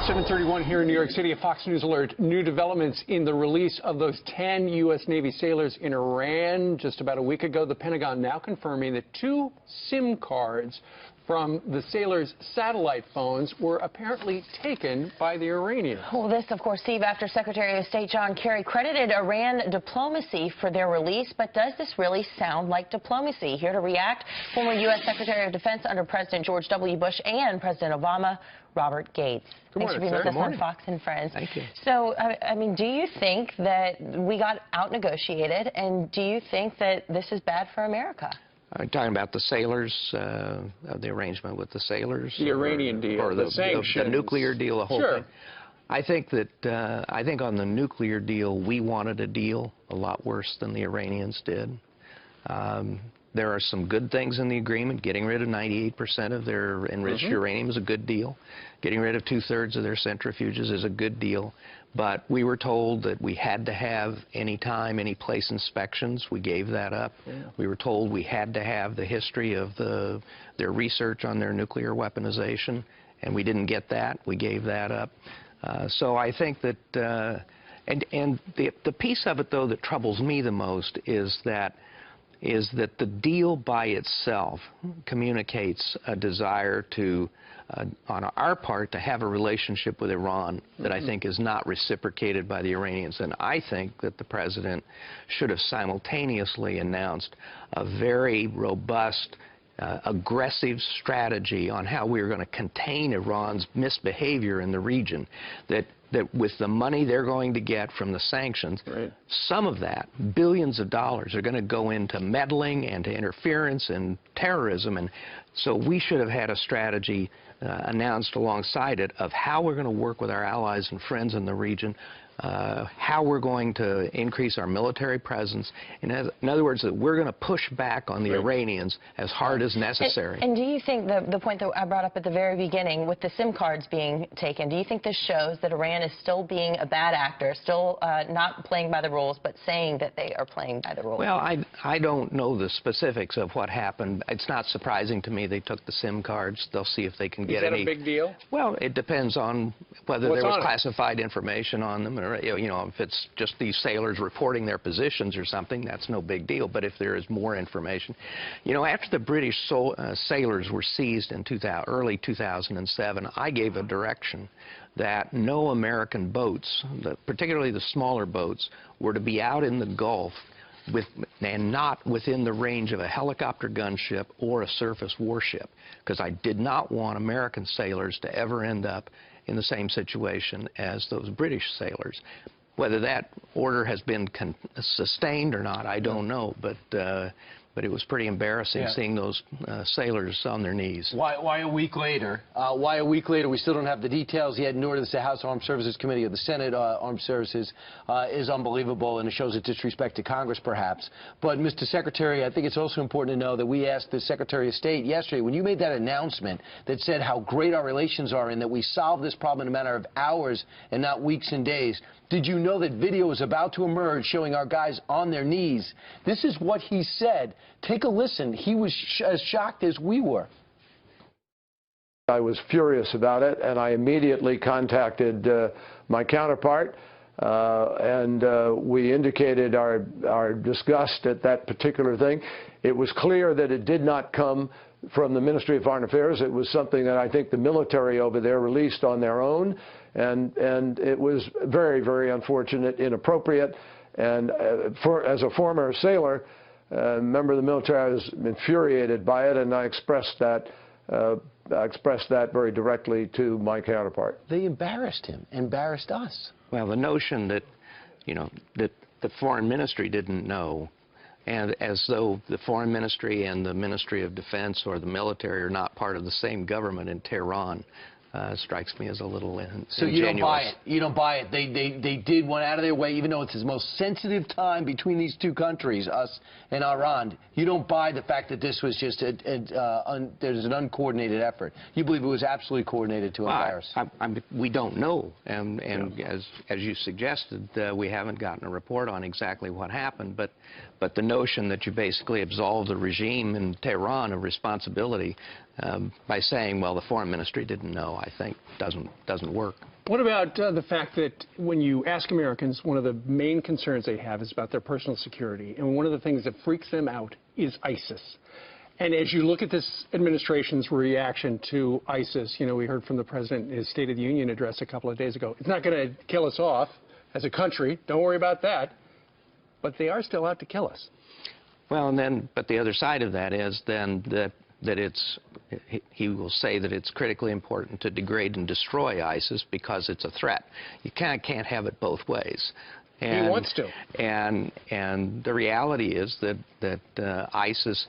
7:31 here in New York City. A Fox News alert. New developments in the release of those 10 U.S. Navy sailors in Iran just about a week ago. The Pentagon now confirming that 2 SIM cards from the sailors' satellite phones were apparently taken by the Iranians. Well, this, of course, Steve, after Secretary of State John Kerry credited Iran diplomacy for their release. But does this really sound like diplomacy? Here to react, former U.S. Secretary of Defense under President George W. Bush and President Obama, Robert Gates. Thanks for being with us on Fox and Friends. Thank you. So, I mean, do you think that we got out-negotiated, and do you think that this is bad for America? Are you talking about the sailors, the arrangement with the sailors? The Iranian deal, or the sanctions. The nuclear deal, the whole thing? I think that, I think on the nuclear deal, we wanted a deal a lot worse than the Iranians did. There are some good things in the agreement. Getting rid of 98% of their enriched uranium is a good deal. Getting rid of 2/3 of their centrifuges is a good deal. But we were told that we had to have any time, any place inspections. We gave that up. We were told we had to have the history of their research on their nuclear weaponization, and we didn't get that. We gave that up. So I think that, and the piece of it, though, that troubles me the most is that the deal by itself communicates a desire to, on our part, to have a relationship with Iran that I think is not reciprocated by the Iranians. And I think that the president should have simultaneously announced a very robust, aggressive strategy on how we are going to contain Iran's misbehavior in the region, that with the money they're going to get from the sanctions, some of that, billions of dollars, are going to go into meddling and to interference and terrorism. And so we should have had a strategy announced alongside it of how we're going to work with our allies and friends in the region, how we're going to increase our military presence. In other words, that we're going to push back on the Iranians as hard as necessary. And do you think the point that I brought up at the very beginning with the SIM cards being taken, do you think this shows that Iran is still being a bad actor, still not playing by the rules, but saying that they are playing by the rules? Well, I don't know the specifics of what happened. It's not surprising to me they took the SIM cards. They'll see if they can get any. Is that a big deal? Well, it depends on whether there was classified information on them. Or, you know, if it's just these sailors reporting their positions or something, that's no big deal. But if there is more information, you know, after the British sailors were seized in early 2007, I gave a direction that no American boats, particularly the smaller boats, were to be out in the Gulf and not within the range of a helicopter gunship or a surface warship, because I did not want American sailors to ever end up in the same situation as those British sailors. Whether that order has been sustained or not, I don't know, but it was pretty embarrassing seeing those sailors on their knees. Why a week later? Why a week later? We still don't have the details yet, nor does the House Armed Services Committee or the Senate Armed Services. Is unbelievable, and it shows a disrespect to Congress, perhaps. But, Mr. Secretary, I think it's also important to know that we asked the Secretary of State yesterday, when you made that announcement that said how great our relations are and that we solved this problem in a matter of hours and not weeks and days, did you know that video is about to emerge showing our guys on their knees? This is what he said. Take a listen. He was as shocked as we were. I was furious about it, and I immediately contacted my counterpart, and we indicated our disgust at that particular thing. It was clear that it did not come from the Ministry of Foreign Affairs. It was something that I think the military over there released on their own, and it was very, very unfortunate, inappropriate, and as a former sailor, member of the military, I was infuriated by it, and I expressed that very directly to my counterpart. They embarrassed him, embarrassed us. Well, the notion that, you know, that the foreign ministry didn't know, and as though the foreign ministry and the Ministry of Defense or the military are not part of the same government in Tehran, strikes me as a little ingenuous. So you don't buy it. You don't buy it. They did one out of their way, even though it's the most sensitive time between these two countries, us and Iran. You don't buy the fact that this was just there's an uncoordinated effort. You believe it was absolutely coordinated to embarrass. We don't know, and as you suggested, we haven't gotten a report on exactly what happened. But the notion that you basically absolve the regime in Tehran of responsibility by saying, well, the foreign ministry didn't know, I think doesn't work. What about the fact that when you ask Americans, one of the main concerns they have is about their personal security, and one of the things that freaks them out is ISIS. And as you look at this administration's reaction to ISIS, you know, we heard from the president in his State of the Union address a couple of days ago. It's not going to kill us off as a country. Don't worry about that. But they are still out to kill us. Well, and then, but the other side of that is then that he will say that it's critically important to degrade and destroy ISIS because it's a threat. You can't have it both ways. And, he wants to. And the reality is that ISIS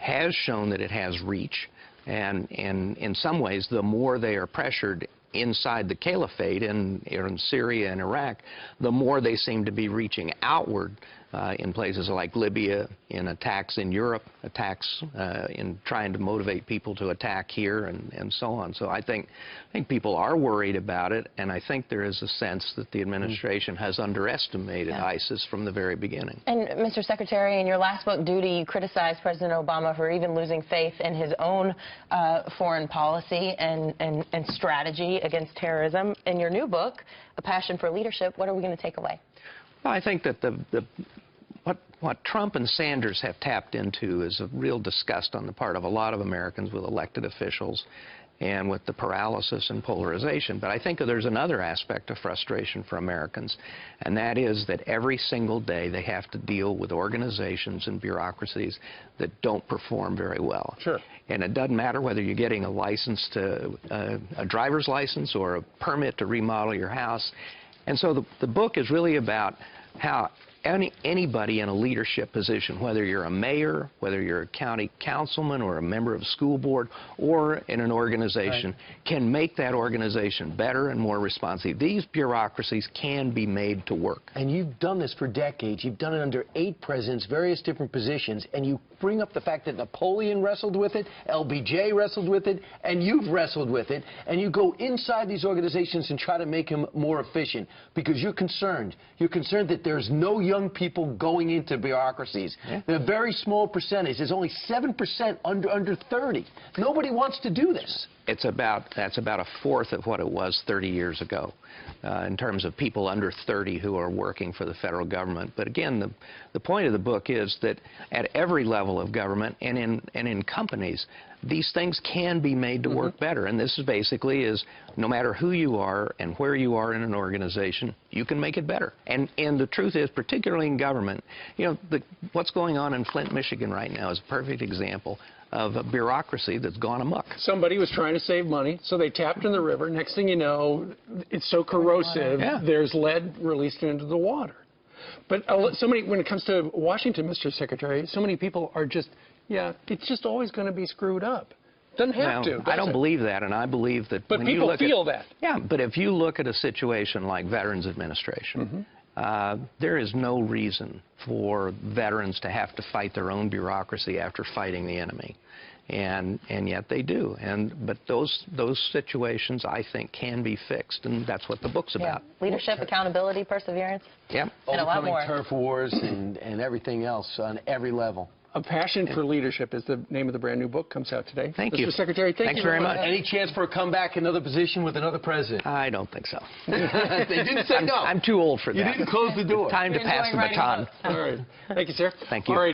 has shown that it has reach, and in some ways, the more they are pressured inside the caliphate in Syria and Iraq, the more they seem to be reaching outward in places like Libya, in attacks in Europe, attacks in trying to motivate people to attack here, and so on. So I think people are worried about it, and I think there is a sense that the administration has underestimated ISIS from the very beginning. And Mr. Secretary, in your last book, Duty, you criticized President Obama for even losing faith in his own foreign policy and strategy against terrorism. In your new book, A Passion for Leadership, what are we going to take away? Well, I think that what Trump and Sanders have tapped into is a real disgust on the part of a lot of Americans with elected officials and with the paralysis and polarization. But I think there's another aspect of frustration for Americans, and that is that every single day they have to deal with organizations and bureaucracies that don't perform very well. Sure. And it doesn't matter whether you're getting a license a driver's license or a permit to remodel your house. And so the book is really about how anybody in a leadership position, whether you're a mayor, whether you're a county councilman or a member of a school board or in an organization, can make that organization better and more responsive. These bureaucracies can be made to work. And you've done this for decades. You've done it under 8 presidents, various different positions, and you bring up the fact that Napoleon wrestled with it, LBJ wrestled with it, and you've wrestled with it, and you go inside these organizations and try to make them more efficient because you're concerned. You're concerned that there's no young people going into bureaucracies. They're a very small percentage. There's only 7% under 30. Nobody wants to do this. That's about a fourth of what it was 30 years ago in terms of people under 30 who are working for the federal government. But again, the point of the book is that at every level of government and in companies, these things can be made to work better. And this is basically no matter who you are and where you are in an organization, you can make it better. And the truth is, particularly in government, you know, what's going on in Flint, Michigan right now is a perfect example of a bureaucracy that's gone amok. Somebody was trying to save money, so they tapped in the river. Next thing you know, it's so corrosive, there's lead released into the water. But when it comes to Washington, Mr. Secretary, so many people are just, it's just always going to be screwed up. Doesn't have to. I don't believe that, and I believe that but when people you look feel that. Yeah, but if you look at a situation like Veterans Administration, there is no reason for veterans to have to fight their own bureaucracy after fighting the enemy, and yet they do. But those situations, I think, can be fixed, and that's what the book's about. Leadership, accountability, perseverance. Yep. And a lot more. Turf wars and everything else on every level. A Passion for Leadership is the name of the brand new book. Comes out today. Thank you. Mr. Secretary, thank you very much. Any chance for a comeback, another position with another president? I don't think so. They didn't say no. I'm too old for that. You didn't close the door. Time to pass the baton. All right. Thank you, sir. Thank you. All right.